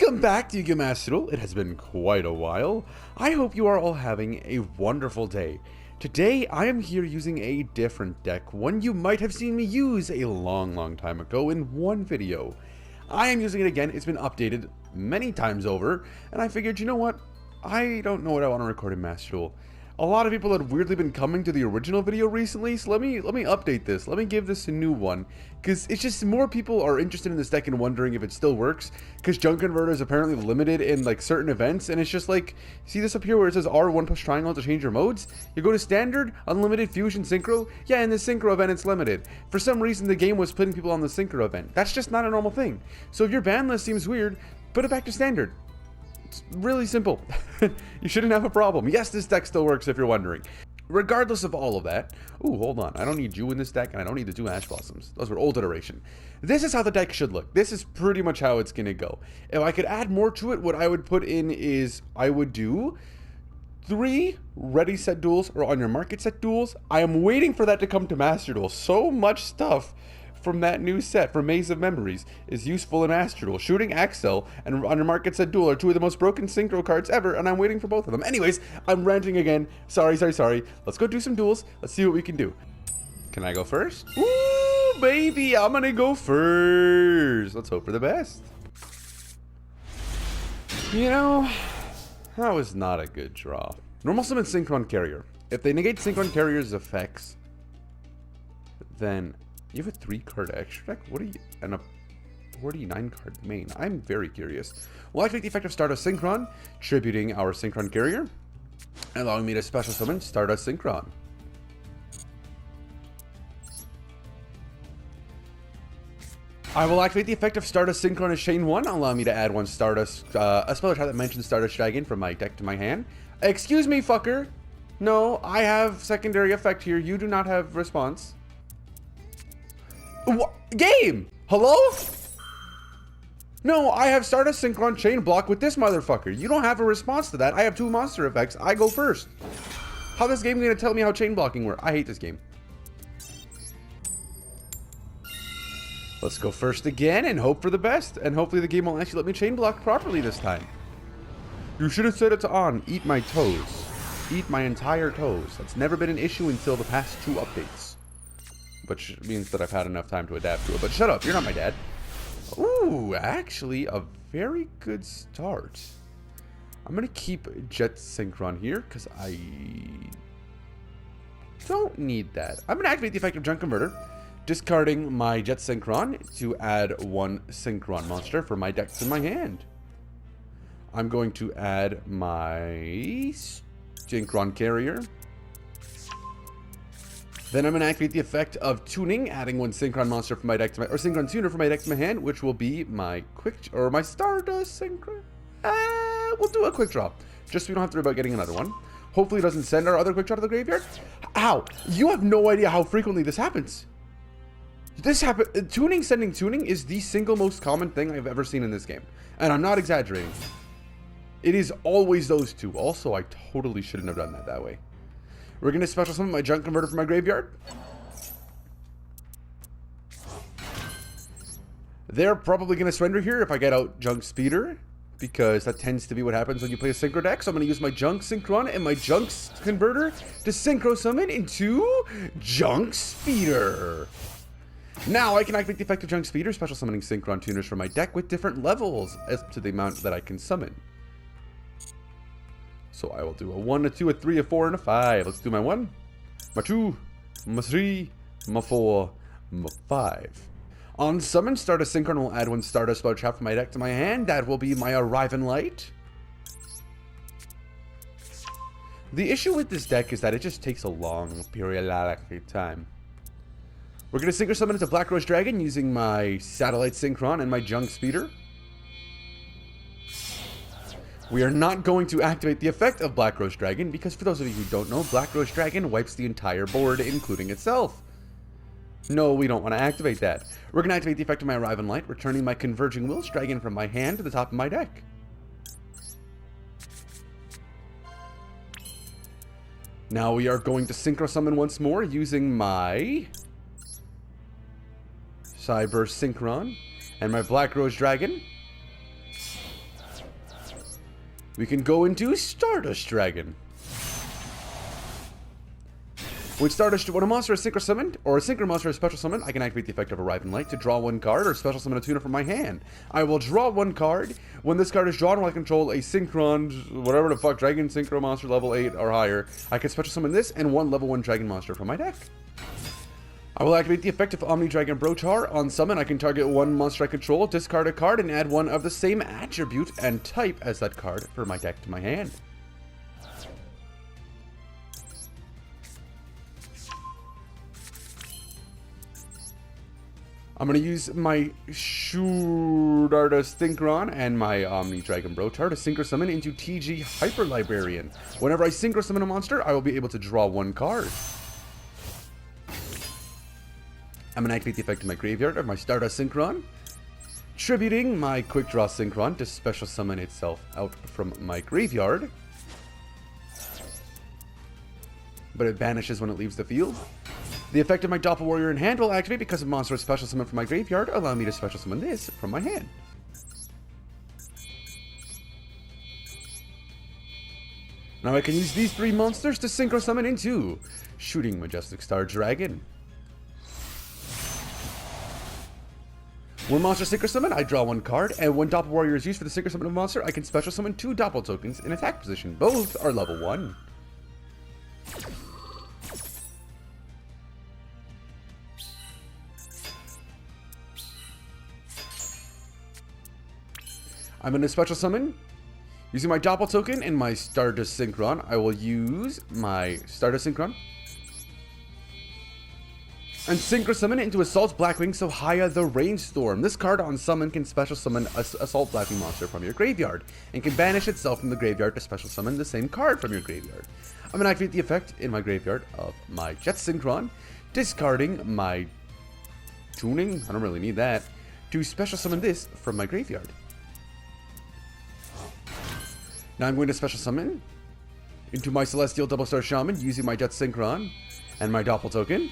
Welcome back to YuGiOh Master. It has been quite a while. I hope you are all having a wonderful day. Today, I am here using a different deck, one you might have seen me use a long time ago in one video. I am using it again. It's been updated many times over, and I figured, you know what? I don't know what I want to record in Master Duel. A lot of people had weirdly been coming to the original video recently, so let me update this. Let me give this a new one, because it's just more people are interested in this deck and wondering if it still works, because Junk Converter is apparently limited in like certain events, and it's just like, see this up here where it says R1 push triangle to change your modes? You go to Standard, Unlimited, Fusion, Synchro. Yeah, in the Synchro event it's limited. For some reason the game was putting people on the Synchro event. That's just not a normal thing. So if your ban list seems weird, put it back to Standard. It's really simple. You shouldn't have a problem. Yes, this deck still works if you're wondering. Regardless of all of that. Ooh, hold on. I don't need you in this deck, and I don't need the 2 Ash Blossoms. Those were old iteration. This is how the deck should look. This is pretty much how it's going to go. If I could add more to it, what I would put in is I would do 3 ready set duels or on your market set duels. I am waiting for that to come to Master Duel. So much stuff from that new set, from Maze of Memories, is useful in Master Duel. Shooting, ACCEL, and Under Market Set Duel are 2 of the most broken synchro cards ever, and I'm waiting for both of them. Anyways, I'm ranting again. Sorry. Let's go do some duels. Let's see what we can do. Can I go first? Ooh, baby, I'm gonna go first. Let's hope for the best. You know, that was not a good draw. Normal summon Synchron Carrier. If they negate Synchron Carrier's effects, then you have a 3-card extra deck? What are you? And a 49-card main. I'm very curious. We'll activate the effect of Stardust Synchron, tributing our Synchron Carrier, allowing me to special summon Stardust Synchron. I will activate the effect of Stardust Synchron as Chain 1, allowing me to add 1 Stardust, a spell that mentions Stardust Dragon from my deck to my hand. Excuse me, fucker. No, I have secondary effect here. You do not have response. What? Game! Hello? No, I have Stardust Synchron Chain Block with this motherfucker. You don't have a response to that. I have 2 monster effects. I go first. How this game gonna tell me how chain blocking works? I hate this game. Let's go first again and hope for the best. And hopefully the game will actually let me chain block properly this time. You should have set it to on. Eat my toes. Eat my entire toes. That's never been an issue until the past 2 updates. Which means that I've had enough time to adapt to it. But shut up, you're not my dad. Ooh, actually a very good start. I'm going to keep Jet Synchron here, because I don't need that. I'm going to activate the effect of Junk Converter, discarding my Jet Synchron to add 1 Synchron monster for my deck to my hand. I'm going to add my Synchron Carrier. Then I'm going to activate the effect of Tuning, adding 1 Synchron monster from my deck to my, or Synchron Tuner from my deck to my hand, which will be my my Stardust Synchron. We'll do a quick draw, just so we don't have to worry about getting another one. Hopefully it doesn't send our other quick draw to the graveyard. Ow! You have no idea how frequently this happens. Sending Tuning is the single most common thing I've ever seen in this game. And I'm not exaggerating. It is always those 2. Also, I totally shouldn't have done that way. We're going to special summon my Junk Converter from my graveyard. They're probably going to surrender here if I get out Junk Speeder, because that tends to be what happens when you play a Synchro deck. So I'm going to use my Junk Synchron and my Junk Converter to Synchro summon into Junk Speeder. Now I can activate the effect of Junk Speeder, special summoning Synchron Tuners from my deck with different levels as to the amount that I can summon. So I will do a 1, a 2, a 3, a 4, and a 5. Let's do my 1, my 2, my 3, my 4, my 5. On summon, Stardust Synchron will add 1 Stardust Spell Trap from my deck to my hand. That will be my Arriving Light. The issue with this deck is that it just takes a long periodic time. We're going to Synchro summon into Black Rose Dragon using my Satellite Synchron and my Junk Speeder. We are not going to activate the effect of Black Rose Dragon, because for those of you who don't know, Black Rose Dragon wipes the entire board, including itself. No, we don't want to activate that. We're going to activate the effect of my Arriving Light, returning my Converging Wills Dragon from my hand to the top of my deck. Now we are going to Synchro summon once more using my Cyber Synchron and my Black Rose Dragon. we can go into Stardust Dragon. When a monster is synchro summoned, or a synchro monster is special summoned, I can activate the effect of Arrive in Light to draw one card, or special summon a tuner from my hand. I will draw one card. When this card is drawn, while I control a synchron, whatever the fuck, dragon synchro monster level 8 or higher, I can special summon this and one level 1 dragon monster from my deck. I will activate the effect of Omni Dragon Brochar. On summon, I can target one monster I control, discard a card, and add one of the same attribute and type as that card for my deck to my hand. I'm going to use my Stardust Synchron and my Omni Dragon Brochar to synchro summon into TG Hyper Librarian. Whenever I synchro summon a monster, I will be able to draw one card. I'm going to activate the effect of my graveyard of my Stardust Synchron, tributing my Quick Draw Synchron to special summon itself out from my graveyard. But it vanishes when it leaves the field. The effect of my Doppel Warrior in hand will activate because a monster is special summoned from my graveyard, allow me to special summon this from my hand. Now I can use these 3 monsters to synchro summon into Shooting Majestic Star Dragon. When monster synchro summon, I draw one card, and when Doppel Warrior is used for the synchro summon of a monster, I can special summon 2 Doppel tokens in attack position. Both are level 1. I'm going to special summon. Using my Doppel token and my Stardust Synchron, I will use my Stardust Synchron and synchro summon it into Assault Blackwing Sohaya the Rainstorm. This card on summon can special summon Assault Blackwing monster from your graveyard and can banish itself from the graveyard to special summon the same card from your graveyard. I'm going to activate the effect in my graveyard of my Jet Synchron, discarding my Tuning, I don't really need that, to special summon this from my graveyard. Now I'm going to special summon into my Celestial Double Star Shaman using my Jet Synchron and my Doppel token.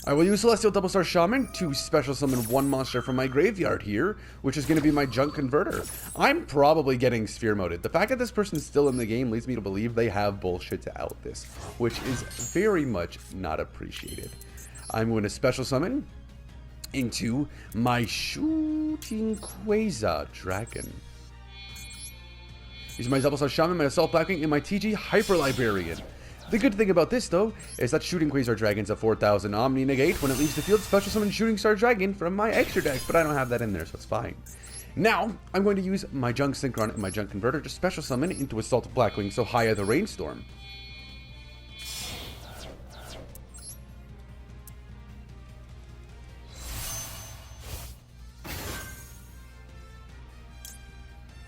I will use Celestial Double Star Shaman to special summon one monster from my graveyard here, which is going to be my Junk Converter. I'm probably getting sphere moded. The fact that this person is still in the game leads me to believe they have bullshit to out this, which is very much not appreciated. I'm going to special summon into my Shooting Quasar Dragon. Using my Double Star Shaman, my Assault Blackwing, and my TG Hyper Librarian. The good thing about this, though, is that Shooting Quasar Dragon's a 4000 Omni Negate. When it leaves the field, special summon Shooting Star Dragon from my extra deck, but I don't have that in there, so it's fine. Now, I'm going to use my Junk Synchron and my Junk Converter to special summon into Assault Blackwing Sohaya the Rainstorm.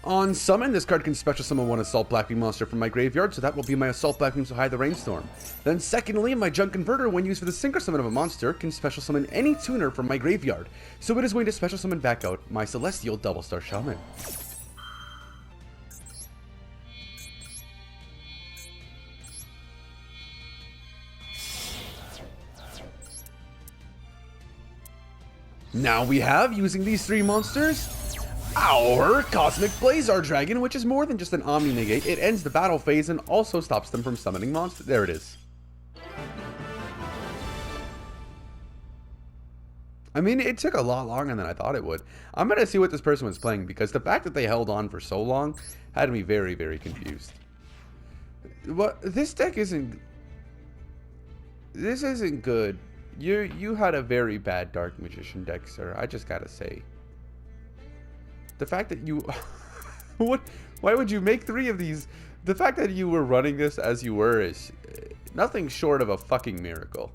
On summon, this card can special summon one Assault Blackwing monster from my graveyard, so that will be my Assault Blackwing Sohaya the Rainstorm. Then secondly, my Junk Converter, when used for the synchro summon of a monster, can special summon any tuner from my graveyard, so it is going to special summon back out my Celestial Double Star Shaman. Now we have, using these 3 monsters, our Cosmic Blazar Dragon, which is more than just an Omni Negate. It ends the battle phase and also stops them from summoning monsters. There it is. I mean, it took a lot longer than I thought it would. I'm going to see what this person was playing, because the fact that they held on for so long had me very, very confused. What? This deck isn't... This isn't good. You had a very bad Dark Magician deck, sir. I just gotta say. The fact that you... what? Why would you make 3 of these? The fact that you were running this as you were is nothing short of a fucking miracle.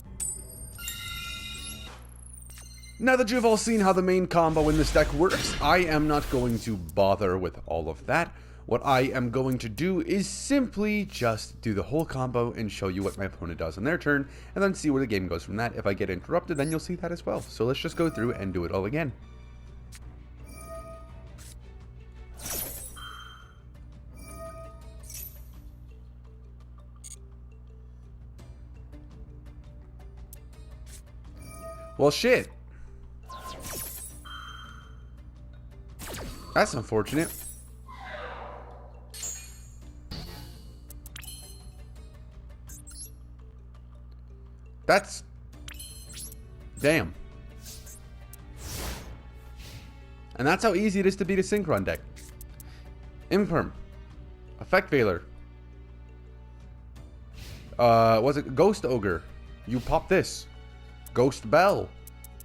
Now that you've all seen how the main combo in this deck works, I am not going to bother with all of that. What I am going to do is simply just do the whole combo and show you what my opponent does on their turn, and then see where the game goes from that. If I get interrupted, then you'll see that as well. So let's just go through and do it all again. Well, shit. That's unfortunate. That's... Damn. And that's how easy it is to beat a Synchron deck. Imperm. Effect Veiler. Was it Ghost Ogre? You pop this. Ghost Bell.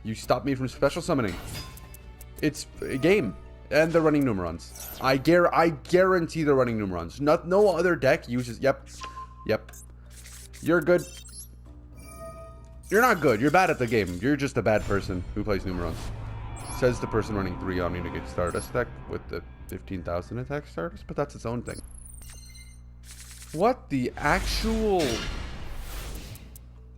You stop me from special summoning. It's a game. And they're running Numerons. I guarantee they're running Numerons. No other deck uses... Yep. You're good. You're not good. You're bad at the game. You're just a bad person who plays Numerons. Says the person running 3 Omni to get Stardust deck with the 15,000 attack Stardust, but that's its own thing. What the actual...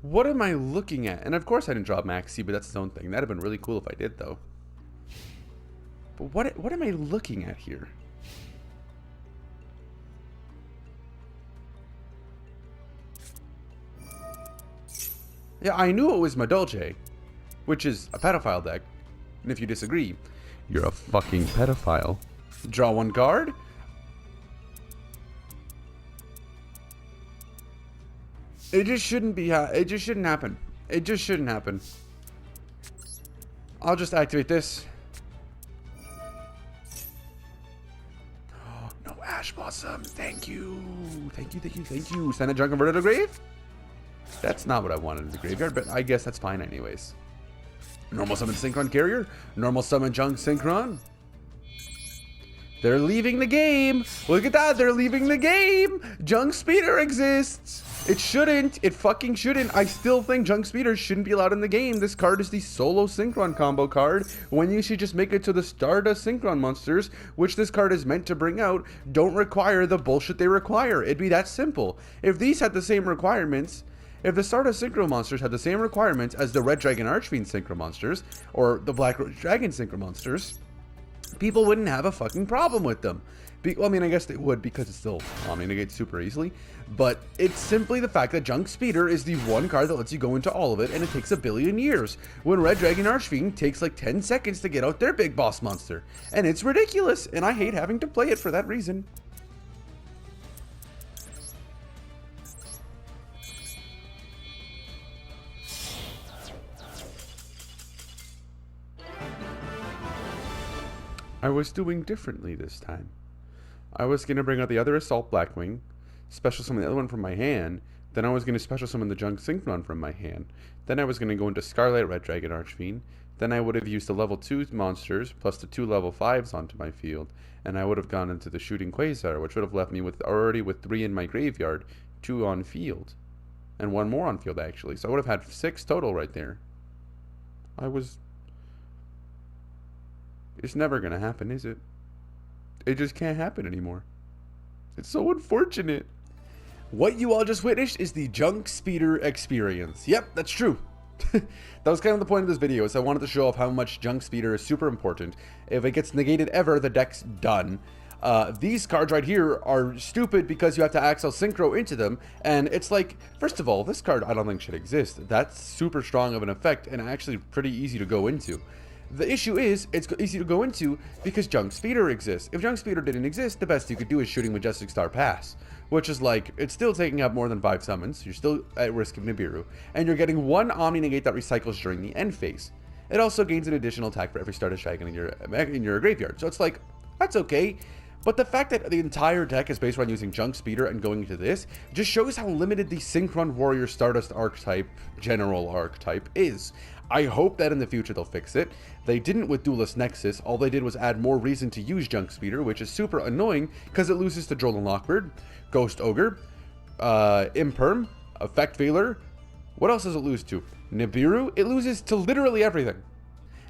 What am I looking at? And of course I didn't draw Maxi, but that's its own thing. That'd have been really cool if I did, though. But what am I looking at here? Yeah, I knew it was Madolche, which is a pedophile deck. And if you disagree, you're a fucking pedophile. Draw 1 card. It just shouldn't be. It just shouldn't happen. It just shouldn't happen. I'll just activate this. Oh, no Ash Blossom. Thank you. Thank you. Send a junk converted to grave? That's not what I wanted in the graveyard, but I guess that's fine anyways. Normal summon Synchron Carrier. Normal summon Junk Synchron. They're leaving the game. Look at that. They're leaving the game. Junk Speeder exists. It shouldn't. It fucking shouldn't. I still think Junk Speeder shouldn't be allowed in the game. This card is the solo Synchron combo card, when you should just make it to the Stardust Synchron monsters, which this card is meant to bring out, don't require the bullshit they require. It'd be that simple. If these had the same requirements... If the Stardust Synchro monsters had the same requirements as the Red Dragon Archfiend Synchro monsters, or the Black Dragon Synchro monsters, people wouldn't have a fucking problem with them. Well, I mean, I guess they would, because it's still omni-negate super easily, but it's simply the fact that Junk Speeder is the one card that lets you go into all of it, and it takes 1 billion years, when Red Dragon Archfiend takes like 10 seconds to get out their big boss monster. And it's ridiculous, and I hate having to play it for that reason. I was doing differently this time. I was going to bring out the other Assault Blackwing, special summon the other one from my hand, then I was going to special summon the Junk Synchron from my hand, then I was going to go into Scarlet Red Dragon Archfiend, then I would have used the level 2 monsters plus the 2 level 5s onto my field, and I would have gone into the Shooting Quasar, which would have left me with 3 in my graveyard, 2 on field, and 1 more on field actually, so I would have had 6 total right there. It's never gonna happen, is it? It just can't happen anymore. It's so unfortunate. What you all just witnessed is the Junk Speeder experience. Yep, that's true. That was kind of the point of this video, is I wanted to show off how much Junk Speeder is super important. If it gets negated ever, the deck's done. These cards right here are stupid because you have to ACCEL Synchro into them, and it's like, first of all, this card I don't think should exist. That's super strong of an effect and actually pretty easy to go into. The issue is, it's easy to go into because Junk Speeder exists. If Junk Speeder didn't exist, the best you could do is Shooting Majestic Star Pass, which is like, it's still taking up more than 5 summons, you're still at risk of Nibiru, and you're getting 1 Omni Negate that recycles during the end phase. It also gains an additional attack for every Stardust Dragon in your graveyard, so it's like, that's okay. But the fact that the entire deck is based around using Junk Speeder and going into this just shows how limited the Synchron Warrior Stardust archetype, general archetype, is. I hope that in the future they'll fix it. They didn't with Duelist Nexus. All they did was add more reason to use Junk Speeder, which is super annoying because it loses to Droll and Lockbird, Ghost Ogre, Imperm, Effect Veiler. What else does it lose to? Nibiru? It loses to literally everything.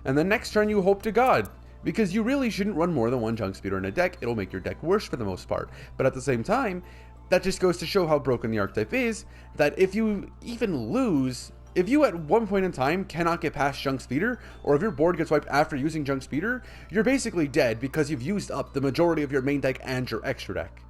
And then next turn you hope to God, because you really shouldn't run more than 1 Junk Speeder in a deck. It'll make your deck worse for the most part. But at the same time, that just goes to show how broken the archetype is, that if you even lose... If you at one point in time cannot get past Junk Speeder, or if your board gets wiped after using Junk Speeder, you're basically dead because you've used up the majority of your main deck and your extra deck.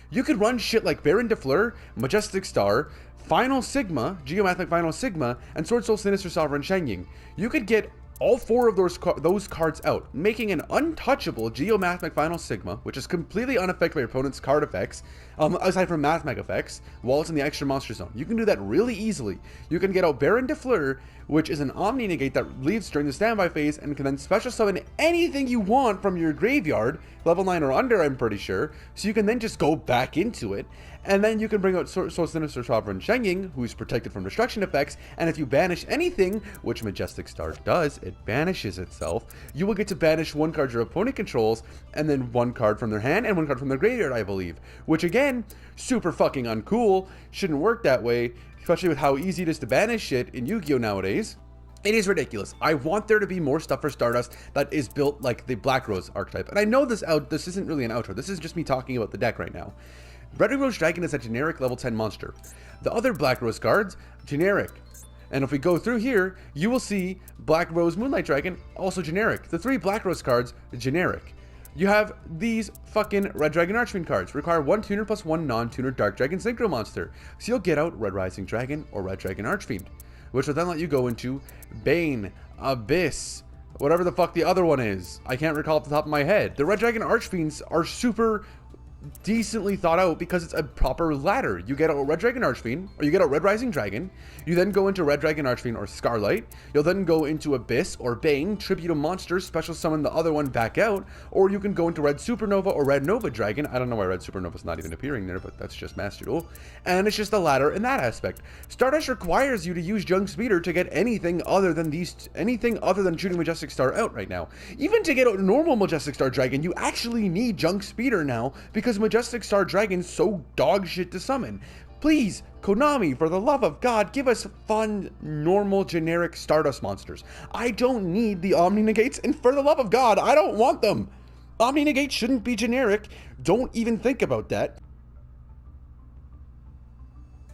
You could run shit like Baron de Fleur, Majestic Star, Final Sigma, Geomathematic Final Sigma, and Sword Soul Sinister Sovereign Shengying. You could get all 4 of those cards out, making an untouchable Geomathematic Final Sigma, which is completely unaffected by your opponent's card effects, aside from Mathmag effects, while it's in the extra monster zone. You can do that really easily. You can get out Baron de Fleur, which is an Omni Negate that leaves during the standby phase and can then special summon anything you want from your graveyard, level 9 or under, I'm pretty sure, so you can then just go back into it. And then you can bring out Soul Sinister Sovereign Shengying, who's protected from destruction effects, and if you banish anything, which Majestic Star does, it banishes itself, you will get to banish 1 card your opponent controls, and then 1 card from their hand, and 1 card from their graveyard, I believe. Which again, super fucking uncool, shouldn't work that way, especially with how easy it is to banish shit in Yu-Gi-Oh! Nowadays. It is ridiculous. I want there to be more stuff for Stardust that is built like the Black Rose archetype. And I know this isn't really an outro, this is just me talking about the deck right now. Red Rose Dragon is a generic level 10 monster. The other Black Rose cards, generic. And if we go through here, you will see Black Rose Moonlight Dragon, also generic. The 3 Black Rose cards, generic. You have these fucking Red Dragon Archfiend cards. Require 1 tuner plus 1 non-tuner Dark Dragon Synchro monster. So you'll get out Red Rising Dragon or Red Dragon Archfiend, which will then let you go into Bane, Abyss, whatever the fuck the other one is. I can't recall off the top of my head. The Red Dragon Archfiends are super decently thought out because it's a proper ladder. You get a Red Dragon Archfiend, or you get a Red Rising Dragon, you then go into Red Dragon Archfiend or Scarlight, you'll then go into Abyss or Bane, tribute a monster, special summon the other one back out, or you can go into Red Supernova or Red Nova Dragon. I don't know why Red Supernova's not even appearing there, but that's just Master Duel. And it's just a ladder in that aspect. Stardust requires you to use Junk Speeder to get anything other than shooting Majestic Star out right now. Even to get a normal Majestic Star Dragon, you actually need Junk Speeder now, because Majestic Star Dragon's so dog shit to summon. Please, Konami, for the love of God, give us fun, normal, generic Stardust monsters. I don't need the Omni Negates, and for the love of God, I don't want them. Omni Negates shouldn't be generic. Don't even think about that.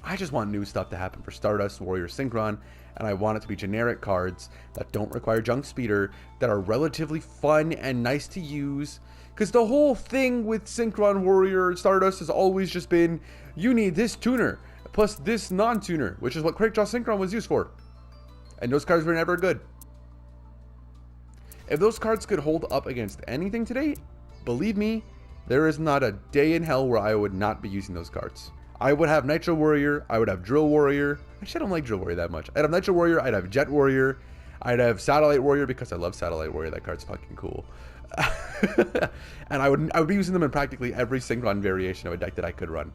I just want new stuff to happen for Stardust Warrior Synchron, and I want it to be generic cards that don't require Junk Speeder, that are relatively fun and nice to use. Because the whole thing with Synchron Warrior Stardust has always just been, you need this tuner, plus this non-tuner, which is what Crackjaw Synchron was used for. And those cards were never good. If those cards could hold up against anything today, believe me, there is not a day in hell where I would not be using those cards. I would have Nitro Warrior, I would have Drill Warrior. Actually, I don't like Drill Warrior that much. I'd have Nitro Warrior, I'd have Jet Warrior, I'd have Satellite Warrior because I love Satellite Warrior. That card's fucking cool. And I would be using them in practically every Synchron variation of a deck that I could run.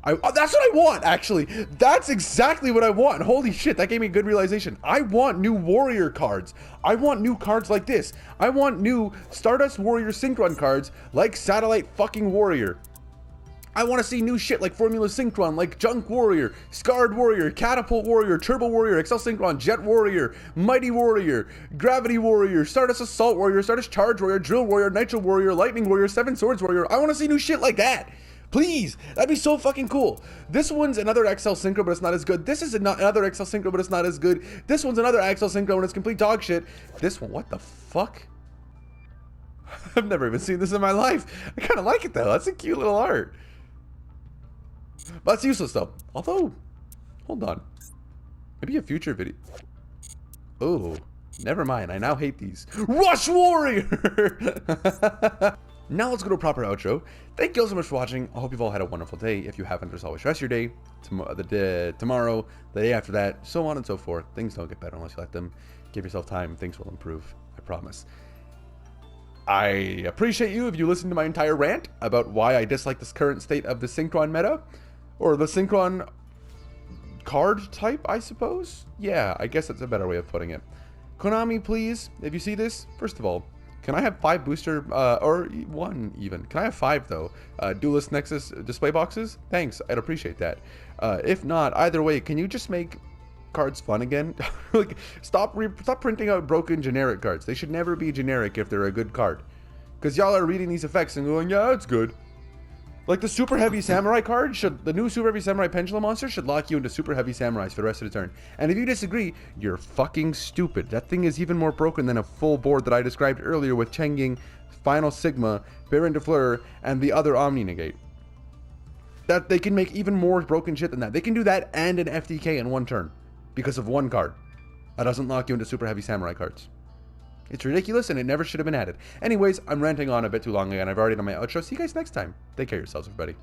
That's what I want, actually. That's exactly what I want. Holy shit, that gave me a good realization. I want new Warrior cards. I want new cards like this. I want new Stardust Warrior Synchron cards like Satellite fucking Warrior. I want to see new shit like Formula Synchron, like Junk Warrior, Scarred Warrior, Catapult Warrior, Turbo Warrior, Excel Synchron, Jet Warrior, Mighty Warrior, Gravity Warrior, Stardust Assault Warrior, Stardust Charge Warrior, Drill Warrior, Nitro Warrior, Lightning Warrior, Seven Swords Warrior. I want to see new shit like that. Please, that'd be so fucking cool. This one's another XL Synchro, but it's not as good. This is another XL Synchro, but it's not as good. This one's another XL Synchro, and it's complete dog shit. This one, what the fuck? I've never even seen this in my life. I kind of like it, though. That's a cute little art. But it's useless, though. Although, hold on. Maybe a future video. Oh, never mind. I now hate these. Rush Warrior! Now let's go to a proper outro. Thank you all so much for watching. I hope you've all had a wonderful day. If you haven't, there's always rest of your day. Tomorrow, the day after that, so on and so forth. Things don't get better unless you let them. Give yourself time. Things will improve. I promise. I appreciate you if you listen to my entire rant about why I dislike this current state of the Synchron meta. Or the Synchron card type, I suppose? Yeah, I guess that's a better way of putting it. Konami, please, if you see this, first of all, can I have 5 booster, or 1 even? Can I have 5 though? Duelist Nexus display boxes? Thanks, I'd appreciate that. If not, either way, can you just make cards fun again? Like, stop printing out broken generic cards. They should never be generic if they're a good card. Because y'all are reading these effects and going, yeah, it's good. Like the Super Heavy Samurai card, the new Super Heavy Samurai Pendulum monster should lock you into Super Heavy Samurais for the rest of the turn. And if you disagree, you're fucking stupid. That thing is even more broken than a full board that I described earlier with Shengying, Final Sigma, Baron de Fleur, and the other Omni Negate. that they can make even more broken shit than that. They can do that and an FTK in one turn because of one card. That doesn't lock you into super heavy samurai cards. It's ridiculous and it never should have been added. Anyways, I'm ranting on a bit too long again. I've already done my outro. See you guys next time. Take care of yourselves, everybody.